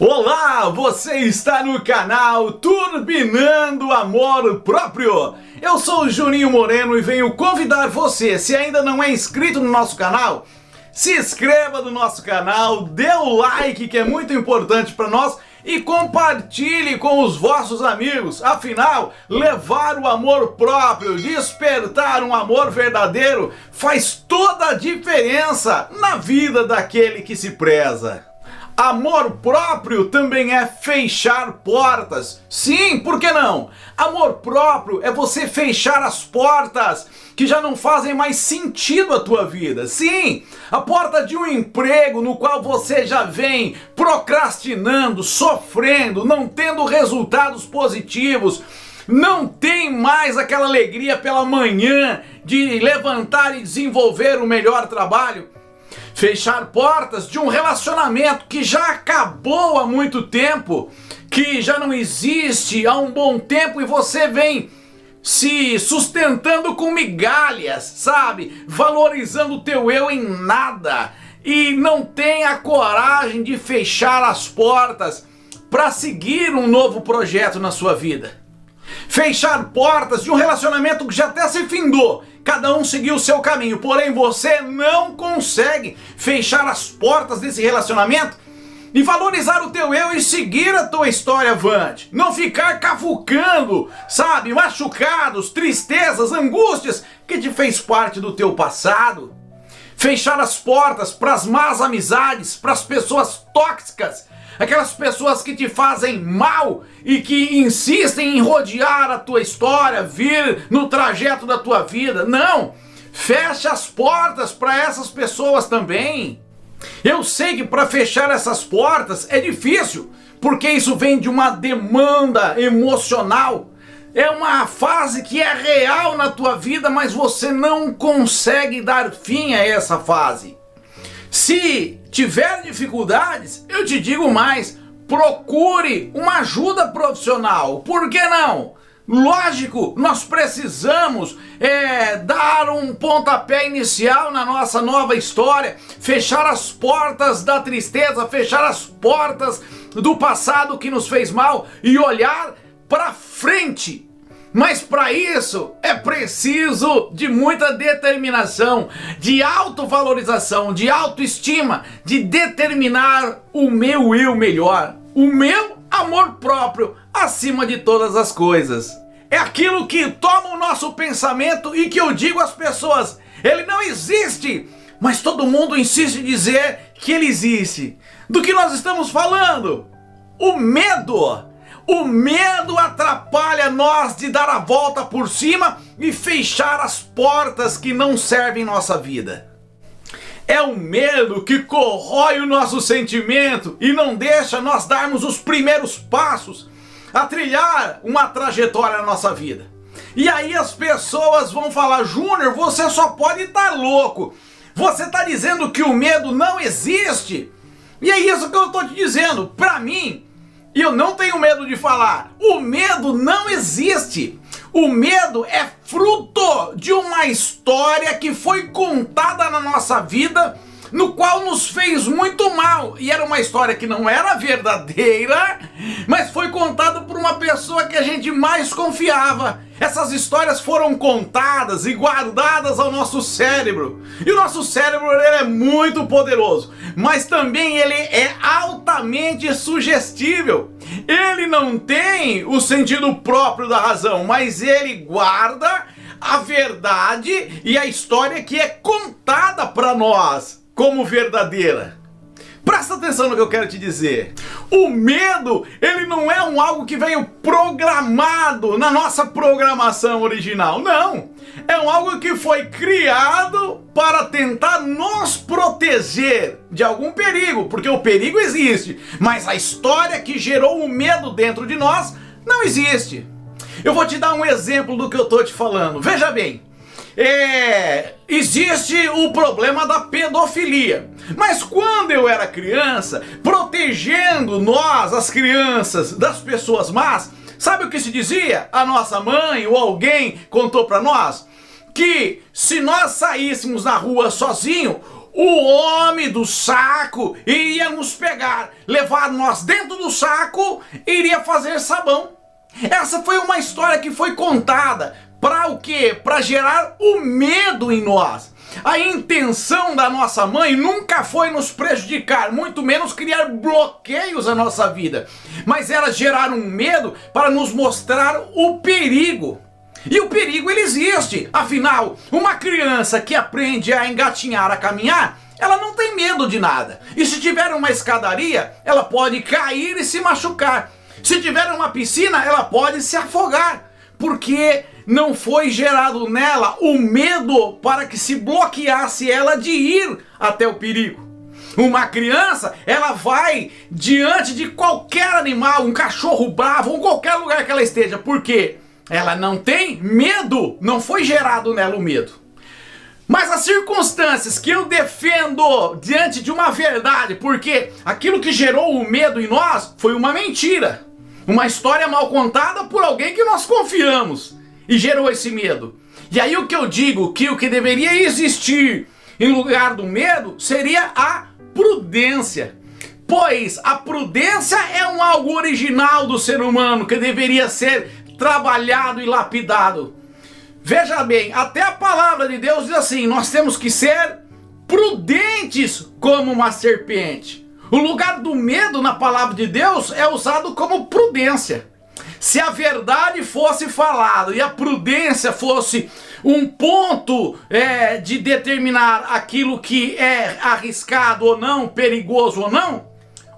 Olá, você está no canal Turbinando Amor Próprio. Eu sou o Juninho Moreno e venho convidar você, se ainda não é inscrito no nosso canal, se inscreva no nosso canal, dê o like que é muito importante para nós e compartilhe com os vossos amigos. Afinal, levar o amor próprio, despertar um amor verdadeiro faz toda a diferença na vida daquele que se preza. Amor próprio também é fechar portas. Sim, por que não? Amor próprio é você fechar as portas que já não fazem mais sentido à tua vida. Sim, a porta de um emprego no qual você já vem procrastinando, sofrendo, não tendo resultados positivos, não tem mais aquela alegria pela manhã de levantar e desenvolver o melhor trabalho. Fechar portas de um relacionamento que já acabou há muito tempo, que já não existe há um bom tempo e você vem se sustentando com migalhas, sabe? Valorizando o teu eu em nada e não tem a coragem de fechar as portas para seguir um novo projeto na sua vida. Fechar portas de um relacionamento que já até se findou. Cada um seguiu o seu caminho, porém você não consegue fechar as portas desse relacionamento e valorizar o teu eu e seguir a tua história avante. Não ficar cavucando, sabe, machucados, tristezas, angústias que te fez parte do teu passado. Fechar as portas para as más amizades, para as pessoas tóxicas, aquelas pessoas que te fazem mal e que insistem em rodear a tua história, vir no trajeto da tua vida. Não! Fecha as portas para essas pessoas também. Eu sei que para fechar essas portas é difícil, porque isso vem de uma demanda emocional. É uma fase que é real na tua vida, mas você não consegue dar fim a essa fase. Se tiver dificuldades, eu te digo mais, procure uma ajuda profissional. Por que não? Lógico, nós precisamos dar um pontapé inicial na nossa nova história, fechar as portas da tristeza, fechar as portas do passado que nos fez mal e olhar para frente. Mas para isso é preciso de muita determinação, de autovalorização, de autoestima, de determinar o meu eu melhor, o meu amor próprio acima de todas as coisas. É aquilo que toma o nosso pensamento e que eu digo às pessoas, ele não existe, mas todo mundo insiste em dizer que ele existe. Do que nós estamos falando? O medo. O medo atrapalha nós de dar a volta por cima e fechar as portas que não servem nossa vida. É o medo que corrói o nosso sentimento e não deixa nós darmos os primeiros passos a trilhar uma trajetória na nossa vida. E aí as pessoas vão falar, Júnior, você só pode estar louco. Você está dizendo que o medo não existe? E é isso que eu estou te dizendo. Para mim, e eu não tenho medo de falar, o medo não existe. O medo é fruto de uma história que foi contada na nossa vida, no qual nos fez muito mal. E era uma história que não era verdadeira, mas foi contada por uma pessoa que a gente mais confiava. Essas histórias foram contadas e guardadas ao nosso cérebro. E o nosso cérebro ele é muito poderoso, mas também ele é altamente sugestível. Ele não tem o sentido próprio da razão, mas ele guarda a verdade e a história que é contada para nós como verdadeira. Presta atenção no que eu quero te dizer. O medo, ele não é algo que veio programado na nossa programação original. Não. É algo que foi criado para tentar nos proteger de algum perigo, porque o perigo existe, mas a história que gerou o medo dentro de nós não existe. Eu vou te dar um exemplo do que eu estou te falando. Veja bem. Existe o problema da pedofilia. Mas quando eu era criança, protegendo nós, as crianças, das pessoas más, sabe o que se dizia? A nossa mãe ou alguém contou para nós que se nós saíssemos na rua sozinho, o homem do saco iria nos pegar, levar nós dentro do saco e iria fazer sabão. Essa foi uma história que foi contada para o quê? Para gerar o medo em nós. A intenção da nossa mãe nunca foi nos prejudicar, muito menos criar bloqueios na nossa vida, mas era gerar um medo para nos mostrar o perigo. E o perigo ele existe, afinal, uma criança que aprende a engatinhar, a caminhar, ela não tem medo de nada. E se tiver uma escadaria, ela pode cair e se machucar. Se tiver uma piscina, ela pode se afogar, porque não foi gerado nela o medo para que se bloqueasse ela de ir até o perigo. Uma criança, ela vai diante de qualquer animal, um cachorro bravo, ou qualquer lugar que ela esteja, porque ela não tem medo, não foi gerado nela o medo. Mas as circunstâncias que eu defendo diante de uma verdade, porque aquilo que gerou o medo em nós foi uma mentira, uma história mal contada por alguém que nós confiamos e gerou esse medo. E aí o que eu digo, que o que deveria existir em lugar do medo seria a prudência. Pois a prudência é um algo original do ser humano que deveria ser trabalhado e lapidado. Veja bem, até a palavra de Deus diz assim: nós temos que ser prudentes como uma serpente. O lugar do medo na palavra de Deus é usado como prudência. Se a verdade fosse falada e a prudência fosse um ponto de determinar aquilo que é arriscado ou não, perigoso ou não,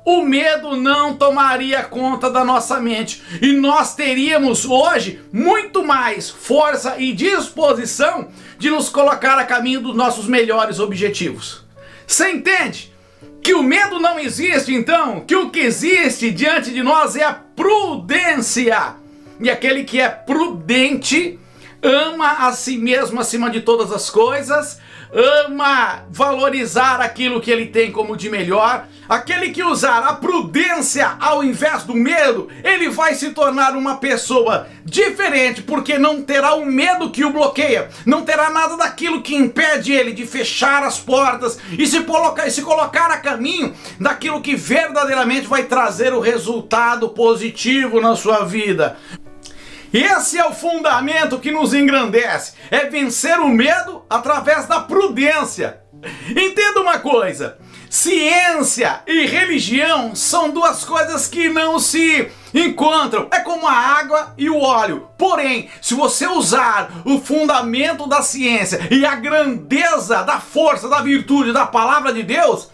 o medo não tomaria conta da nossa mente. E nós teríamos hoje muito mais força e disposição de nos colocar a caminho dos nossos melhores objetivos. Você entende? Que o medo não existe, então, que o que existe diante de nós é a prudência. E aquele que é prudente ama a si mesmo acima de todas as coisas, ama valorizar aquilo que ele tem como de melhor. Aquele que usar a prudência ao invés do medo, ele vai se tornar uma pessoa diferente, porque não terá o medo que o bloqueia, não terá nada daquilo que impede ele de fechar as portas e se colocar a caminho daquilo que verdadeiramente vai trazer o resultado positivo na sua vida. Esse é o fundamento que nos engrandece, é vencer o medo através da prudência. Entenda uma coisa, ciência e religião são duas coisas que não se encontram, é como a água e o óleo. Porém, se você usar o fundamento da ciência e a grandeza da força, da virtude da palavra de Deus,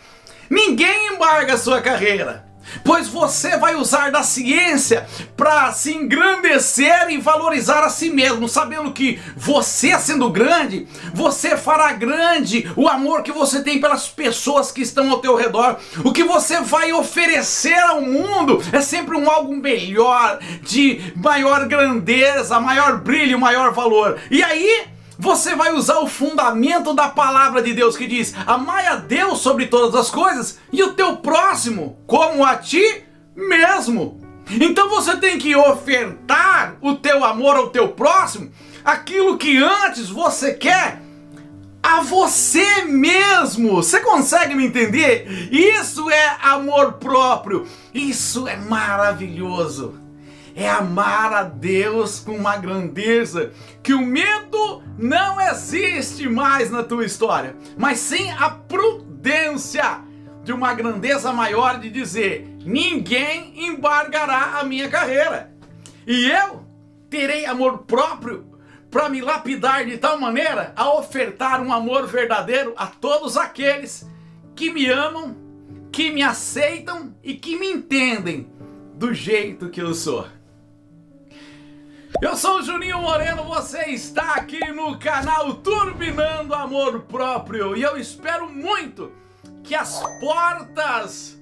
ninguém embarga a sua carreira. Pois você vai usar da ciência para se engrandecer e valorizar a si mesmo, sabendo que você sendo grande, você fará grande o amor que você tem pelas pessoas que estão ao teu redor. O que você vai oferecer ao mundo é sempre algo melhor, de maior grandeza, maior brilho, maior valor. E aí você vai usar o fundamento da palavra de Deus que diz: amai a Deus sobre todas as coisas e o teu próximo como a ti mesmo. Então você tem que ofertar o teu amor ao teu próximo, aquilo que antes você quer a você mesmo. Você consegue me entender? Isso é amor próprio. Isso é maravilhoso. É amar a Deus com uma grandeza que o medo não existe mais na tua história, mas sim a prudência de uma grandeza maior de dizer: ninguém embargará a minha carreira. E eu terei amor próprio para me lapidar de tal maneira a ofertar um amor verdadeiro a todos aqueles que me amam, que me aceitam e que me entendem do jeito que eu sou. Eu sou o Juninho Moreno, você está aqui no canal Turbinando Amor Próprio e eu espero muito que as portas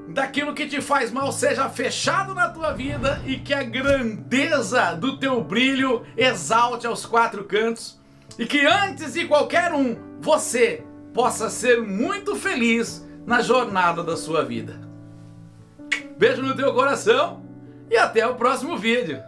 daquilo que te faz mal seja fechado na tua vida e que a grandeza do teu brilho exalte aos quatro cantos e que antes de qualquer um você possa ser muito feliz na jornada da sua vida. Beijo no teu coração e até o próximo vídeo.